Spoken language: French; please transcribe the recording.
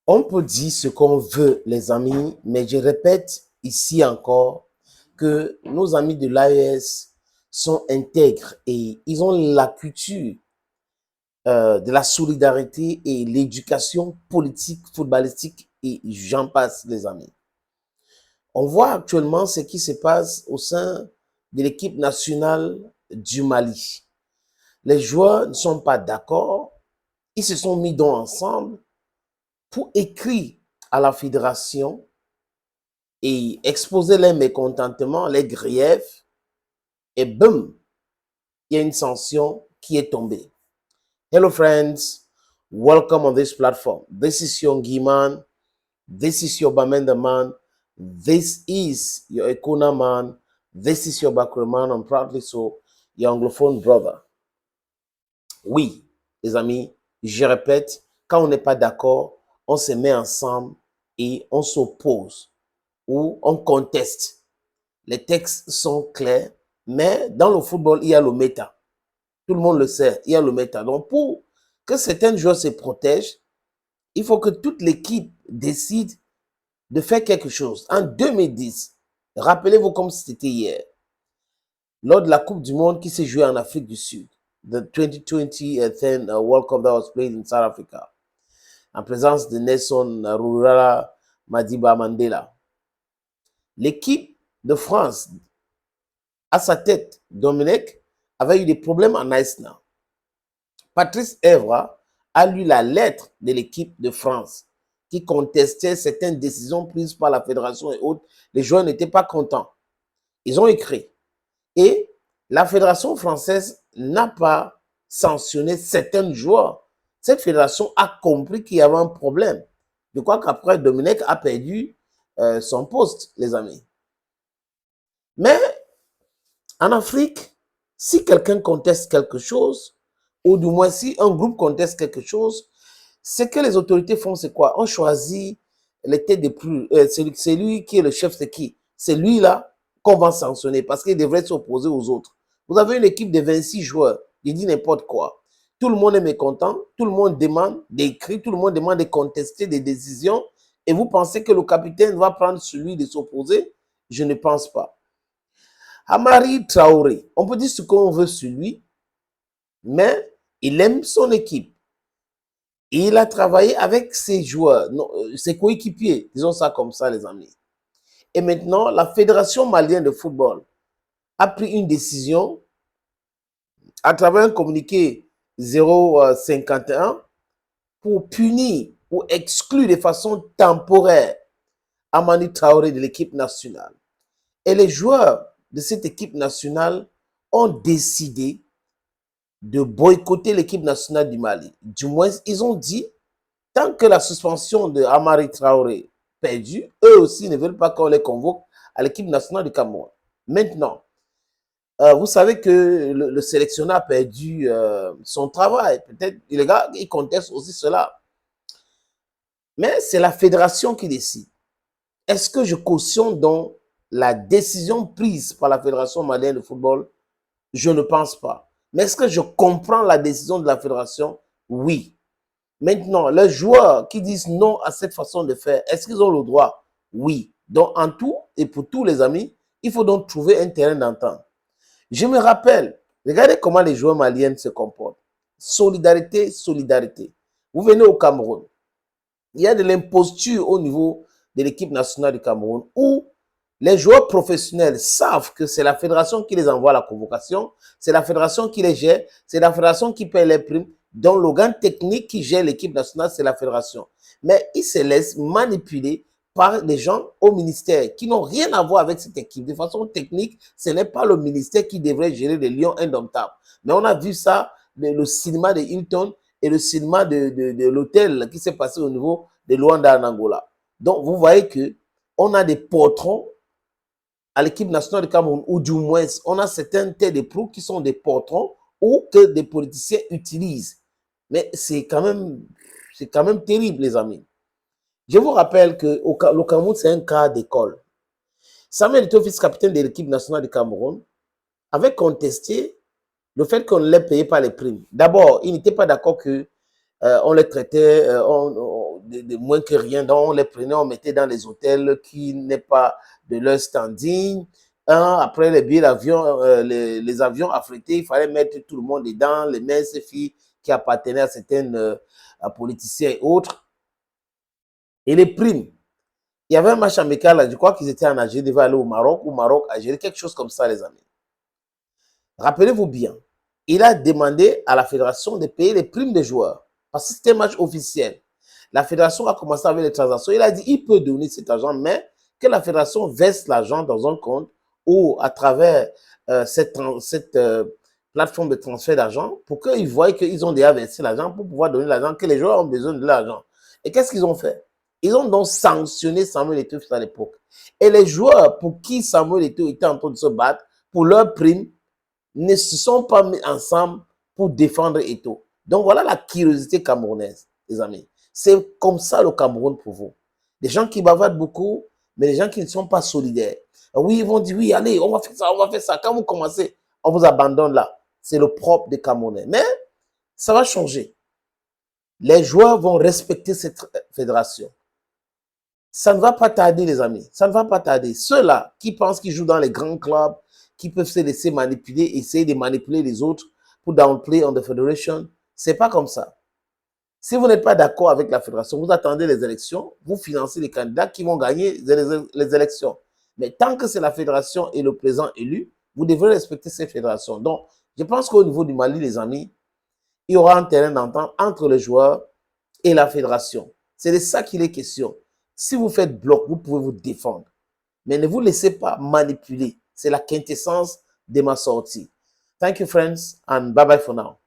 On peut dire ce qu'on veut, les amis, mais je répète ici encore que nos amis de l'AES sont intègres et ils ont la culture de la solidarité et l'éducation politique, footballistique et j'en passe, les amis. On voit actuellement ce qui se passe au sein de l'équipe nationale du Mali. Les joueurs ne sont pas d'accord, ils se sont mis donc ensemble pour écrire à la fédération et exposer les mécontentements, les griefs, et boum, il y a une sanction qui est tombée. Hello friends, welcome on this platform. This is your Giman, this is your Bamenda man, this is your Ekuna man, this is your Bakre man, and proudly so, your anglophone brother. Oui, les amis, je répète, quand on n'est pas d'accord, on se met ensemble et on s'oppose ou on conteste. Les textes sont clairs, mais dans le football, il y a le méta. Tout le monde le sait, il y a le méta. Donc, pour que certains joueurs se protègent, il faut que toute l'équipe décide de faire quelque chose. En 2010, rappelez-vous comme c'était hier, lors de la Coupe du Monde qui s'est jouée en Afrique du Sud, the 2020 World Cup that was played in South Africa, en présence de Nelson Rurala Madiba Mandela. L'équipe de France, à sa tête, Dominique, avait eu des problèmes en Iceland. Patrice Evra a lu la lettre de l'équipe de France qui contestait certaines décisions prises par la fédération et autres. Les joueurs n'étaient pas contents. Ils ont écrit. Et la fédération française n'a pas sanctionné certains joueurs. Cette fédération a compris qu'il y avait un problème. Je crois qu'après, Dominique a perdu son poste, les amis. Mais en Afrique, si quelqu'un conteste quelque chose, ou du moins si un groupe conteste quelque chose, ce que les autorités font, c'est quoi? On choisit les têtes de plus. C'est lui qui est le chef, c'est qui? C'est lui-là qu'on va sanctionner parce qu'il devrait s'opposer aux autres. Vous avez une équipe de 26 joueurs, il dit n'importe quoi. Tout le monde est mécontent, tout le monde demande d'écrire, tout le monde demande de contester des décisions et vous pensez que le capitaine va prendre celui de s'opposer? Je ne pense pas. Amari Traoré, on peut dire ce qu'on veut sur lui, mais il aime son équipe. Et il a travaillé avec ses joueurs, ses coéquipiers, disons ça comme ça, les amis. Et maintenant, la Fédération malienne de football a pris une décision à travers un communiqué 051 pour punir ou exclure de façon temporaire Amani Traoré de l'équipe nationale. Et les joueurs de cette équipe nationale ont décidé de boycotter l'équipe nationale du Mali. Du moins, ils ont dit, tant que la suspension de Amari Traoré perdue, eux aussi ne veulent pas qu'on les convoque à l'équipe nationale du Cameroun. Maintenant, vous savez que le sélectionneur a perdu son travail. Peut-être les gars, ils contestent aussi cela. Mais c'est la fédération qui décide. Est-ce que je cautionne donc la décision prise par la Fédération malienne de football? Je ne pense pas. Mais est-ce que je comprends la décision de la fédération? Oui. Maintenant, les joueurs qui disent non à cette façon de faire, est-ce qu'ils ont le droit? Oui. Donc, en tout et pour tous les amis, il faut donc trouver un terrain d'entente. Je me rappelle, regardez comment les joueurs maliens se comportent. Solidarité, solidarité. Vous venez au Cameroun. Il y a de l'imposture au niveau de l'équipe nationale du Cameroun où les joueurs professionnels savent que c'est la fédération qui les envoie à la convocation, c'est la fédération qui les gère, c'est la fédération qui paie les primes. Donc, l'organe technique qui gère l'équipe nationale, c'est la fédération. Mais ils se laissent manipuler par des gens au ministère qui n'ont rien à voir avec cette équipe. De façon technique, ce n'est pas le ministère qui devrait gérer les lions indomptables. Mais on a vu ça, le cinéma de Hilton et le cinéma de l'hôtel qui s'est passé au niveau de Luanda en Angola. Donc, vous voyez que on a des patrons à l'équipe nationale du Cameroun, ou du moins, on a certains têtes de proue qui sont des patrons ou que des politiciens utilisent. Mais c'est quand même terrible, les amis. Je vous rappelle que le Cameroun, c'est un cas d'école. Samuel Eto'o, vice-capitaine de l'équipe nationale du Cameroun, avait contesté le fait qu'on ne les payait pas les primes. D'abord, il n'était pas d'accord que on les traitait, de moins que rien. Donc, on les prenait, on mettait dans les hôtels qui n'est pas de leur standing. Après les billets d'avion, les avions affrétés, il fallait mettre tout le monde dedans, les mères, ces filles qui appartenaient à certains politiciens et autres. Et les primes. Il y avait un match amical, je crois qu'ils étaient en Algérie, devaient aller au Maroc, Algérie, quelque chose comme ça, les amis. Rappelez-vous bien, il a demandé à la fédération de payer les primes des joueurs, parce que c'était un match officiel. La fédération a commencé avec les transactions. Il a dit il peut donner cet argent, mais que la fédération verse l'argent dans un compte ou à travers cette plateforme de transfert d'argent pour qu'ils voient qu'ils ont déjà versé l'argent pour pouvoir donner l'argent, que les joueurs ont besoin de l'argent. Et qu'est-ce qu'ils ont fait? Ils ont donc sanctionné Samuel Eto'o à l'époque. Et les joueurs pour qui Samuel Eto'o était en train de se battre, pour leurs primes, ne se sont pas mis ensemble pour défendre Eto'o. Donc voilà la curiosité camerounaise, les amis. C'est comme ça le Cameroun pour vous. Des gens qui bavardent beaucoup, mais des gens qui ne sont pas solidaires. Oui, ils vont dire, oui, allez, on va faire ça, on va faire ça. Quand vous commencez, on vous abandonne là. C'est le propre des Camerounais. Mais ça va changer. Les joueurs vont respecter cette fédération. Ça ne va pas tarder, les amis. Ça ne va pas tarder. Ceux-là qui pensent qu'ils jouent dans les grands clubs, qui peuvent se laisser manipuler, essayer de manipuler les autres pour downplay on the federation, c'est pas comme ça. Si vous n'êtes pas d'accord avec la fédération, vous attendez les élections, vous financez les candidats qui vont gagner les élections. Mais tant que c'est la fédération et le président élu, vous devrez respecter ces fédérations. Donc, je pense qu'au niveau du Mali, les amis, il y aura un terrain d'entente entre les joueurs et la fédération. C'est de ça qu'il est question. Si vous faites bloc, vous pouvez vous défendre. Mais ne vous laissez pas manipuler. C'est la quintessence de ma sortie. Thank you, friends, and bye-bye for now.